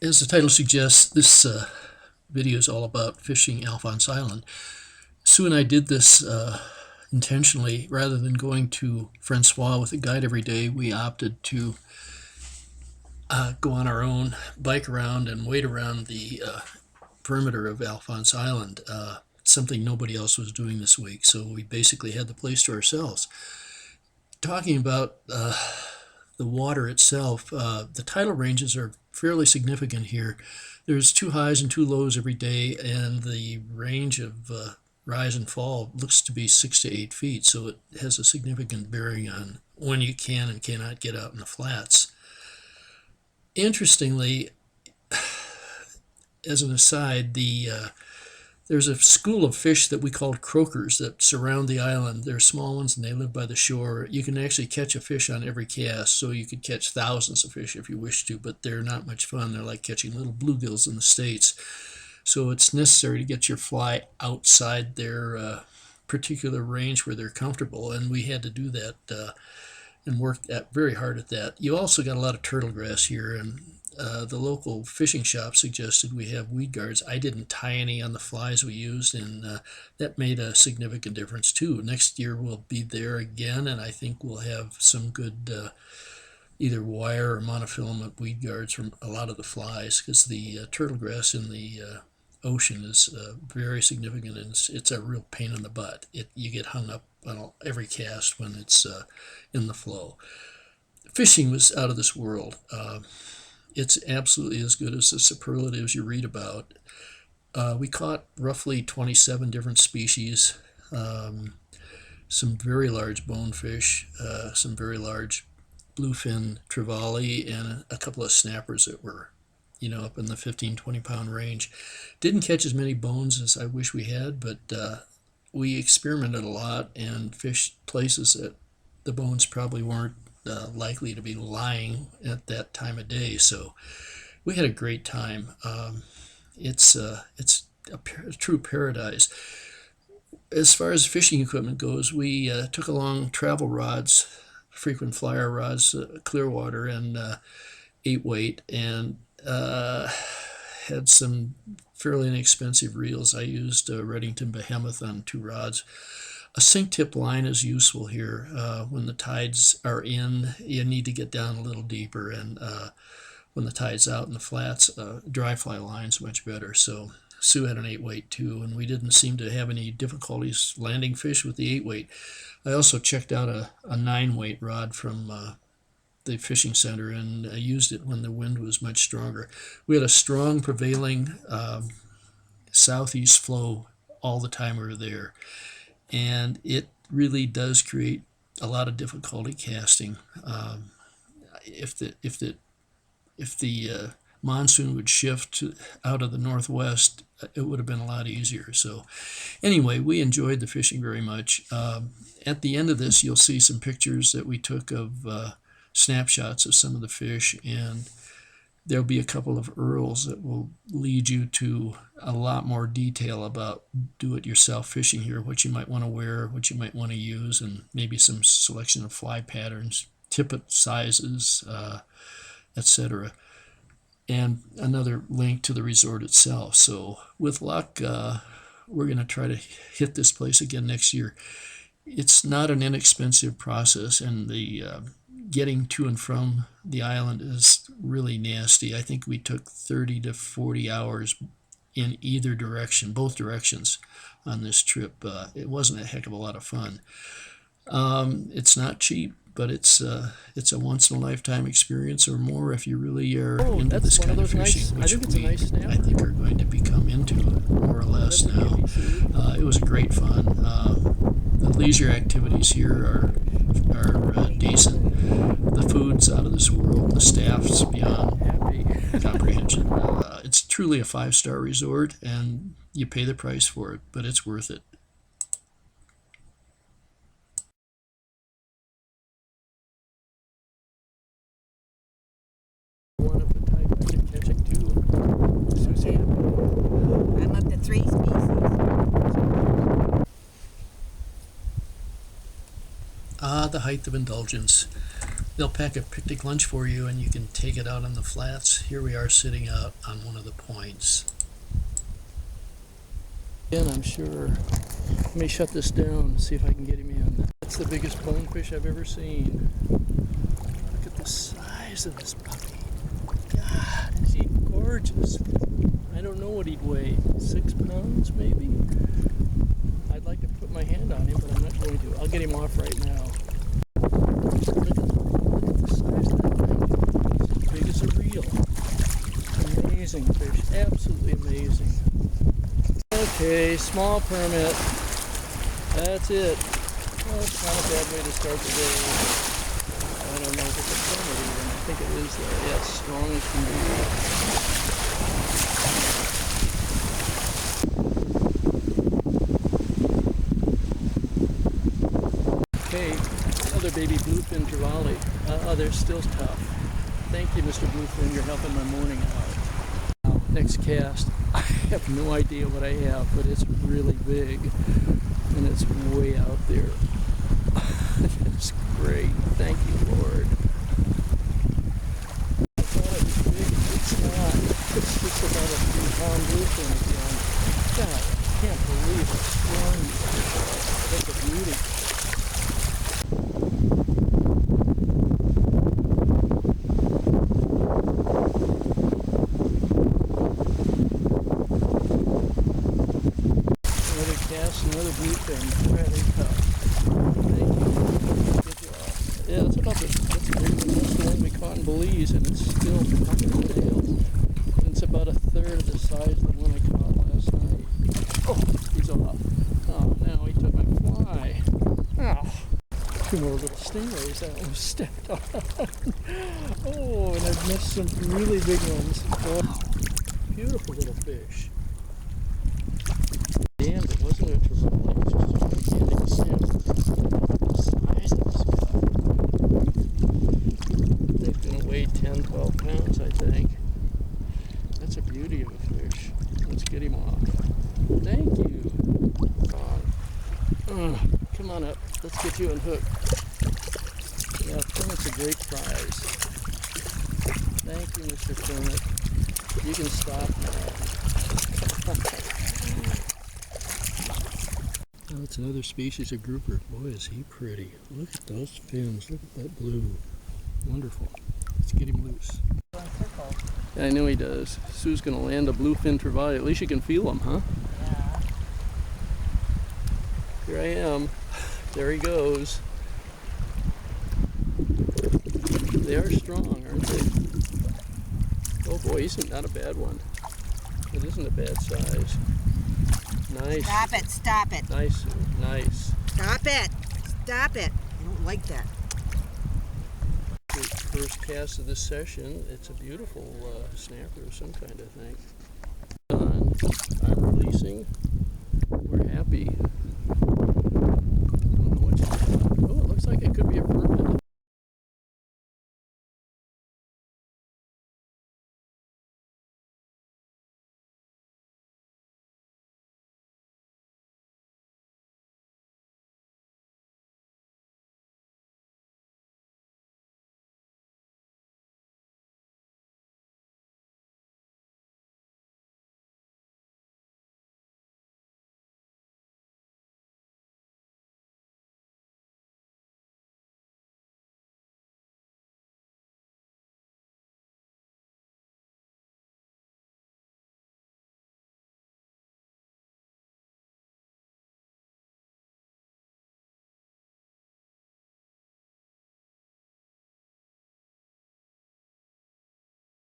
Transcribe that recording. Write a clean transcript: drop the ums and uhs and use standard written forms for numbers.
As the title suggests, this video is all about fishing Alphonse Island. Sue and I did this intentionally. Rather than going to Francois with a guide every day, we opted to go on our own, bike around, and wade around the perimeter of Alphonse Island, something nobody else was doing this week. So we basically had the place to ourselves. Talking about the water itself, the tidal ranges are fairly significant here. There's 2 highs and 2 lows every day, and the range of rise and fall looks to be 6 to 8 feet, so it has a significant bearing on when you can and cannot get out in the flats. Interestingly, as an aside, there's a school of fish that we call croakers that surround the island. They're small ones and they live by the shore. You can actually catch a fish on every cast, so you could catch thousands of fish if you wish to, but they're not much fun. They're like catching little bluegills in the States. So it's necessary to get your fly outside their particular range where they're comfortable, and we had to do that and worked very hard at that. You also got a lot of turtle grass here, and the local fishing shop suggested we have weed guards. I didn't tie any on the flies we used, and that made a significant difference too. Next year we'll be there again, and I think we'll have some good either wire or monofilament weed guards from a lot of the flies, because the turtle grass in the ocean is very significant, and it's a real pain in the butt. You get hung up on every cast when it's in the flow. Fishing was out of this world. It's absolutely as good as the superlatives you read about. We caught roughly 27 different species, some very large bonefish, some very large bluefin trevally, and a couple of snappers that were up in the 15-20 pound range. Didn't catch as many bones as I wish we had, but we experimented a lot and fished places that the bones probably weren't likely to be lying at that time of day. So we had a great time. It's a true paradise. As far as fishing equipment goes, we took along travel rods, frequent flyer rods, Clearwater, and 8-weight, and had some fairly inexpensive reels. I used a Reddington Behemoth on 2 rods. A sink tip line is useful here. When the tides are in, you need to get down a little deeper, and when the tide's out in the flats, dry fly line's much better. So Sue had an 8-weight too, and we didn't seem to have any difficulties landing fish with the 8-weight. I also checked out a 9-weight rod from the fishing center, and I used it when the wind was much stronger. We had a strong prevailing southeast flow all the time we were there, and it really does create a lot of difficulty casting. If the monsoon would shift out of the northwest, it would have been a lot easier. So anyway, we enjoyed the fishing very much. At the end of this, you'll see some pictures that we took of snapshots of some of the fish, and there'll be a couple of earls that will lead you to a lot more detail about do-it-yourself fishing here, what you might want to wear, what you might want to use, and maybe some selection of fly patterns, tippet sizes, etc. And another link to the resort itself. So with luck, we're going to try to hit this place again next year. It's not an inexpensive process, and the getting to and from the island is really nasty. I think we took 30 to 40 hours in either direction, both directions, on this trip. It wasn't a heck of a lot of fun. It's not cheap, but it's a once-in-a-lifetime experience or more if you really are into this kind of fishing, which we, I think, are going to become into more or less now. It was great fun. The leisure activities here are decent. The food's out of this world. The staff's beyond comprehension. It's truly a 5-star resort, and you pay the price for it, but it's worth it. One of the type I can catch it too. Susie. I'm up to 3 species. The height of indulgence. they'll pack a picnic lunch for you and you can take it out on the flats. Here we are sitting out on one of the points. And I'm sure. Let me shut this down and see if I can get him in. That's the biggest bonefish I've ever seen. Look at the size of this puppy. God, is he gorgeous? I don't know what he'd weigh. 6 pounds, maybe? I'd like to put my hand on him, but I'm not going to. I'll get him off right now. Look at the size of that thing. It's as big as a reel. Amazing fish. Absolutely amazing. Okay, small permit. That's it. Well, it's not a bad way to start the day. I don't know if it's a permit even. I think it is though. Yeah, it's strong as can be. Okay, another baby bluefin trevally. They're still tough. Thank you, Mr. Bluefin. You're helping my morning out. Next cast. I have no idea what I have, but it's really big and it's way out there. It's great. Thank you, Lord. I thought it was big. It's not. It's just about a 3-pound bluefin again. God, I can't believe how strong these fish are. That's a beauty. Another bluefin, really tough. Thank you. Good job. Yeah, that's bigger than most of the one we caught in Belize, and it's still popping the nails. It's about a third of the size of the one I caught last night. Oh, he's off. Oh, no, he took my fly. Oh, 2 more little stingrays that almost stepped on. Oh, and I've missed some really big ones. Oh, beautiful little fish. Damn, it wasn't a trevally. It was just a gigantic salmon. The size of this guy. They're going to weigh 10, 12 pounds, I think. That's a beauty of a fish. Let's get him off. Thank you. Come on up. Let's get you unhooked. Yeah, Permit's a great prize. Thank you, Mr. Permit. You can stop now. Oh, it's another species of grouper. Boy, is he pretty. Look at those fins. Look at that blue. Wonderful. Let's get him loose. Yeah, I know he does. Sue's going to land a bluefin trevally. At least you can feel him, huh? Yeah. Here I am. There he goes. They are strong, aren't they? Oh boy, he's not a bad one. It isn't a bad size. Nice. Stop it, stop it. Nice, nice. Stop it. Stop it. I don't like that. First cast of this session. It's a beautiful snapper of some kind, I think. Done. I'm releasing. We're happy.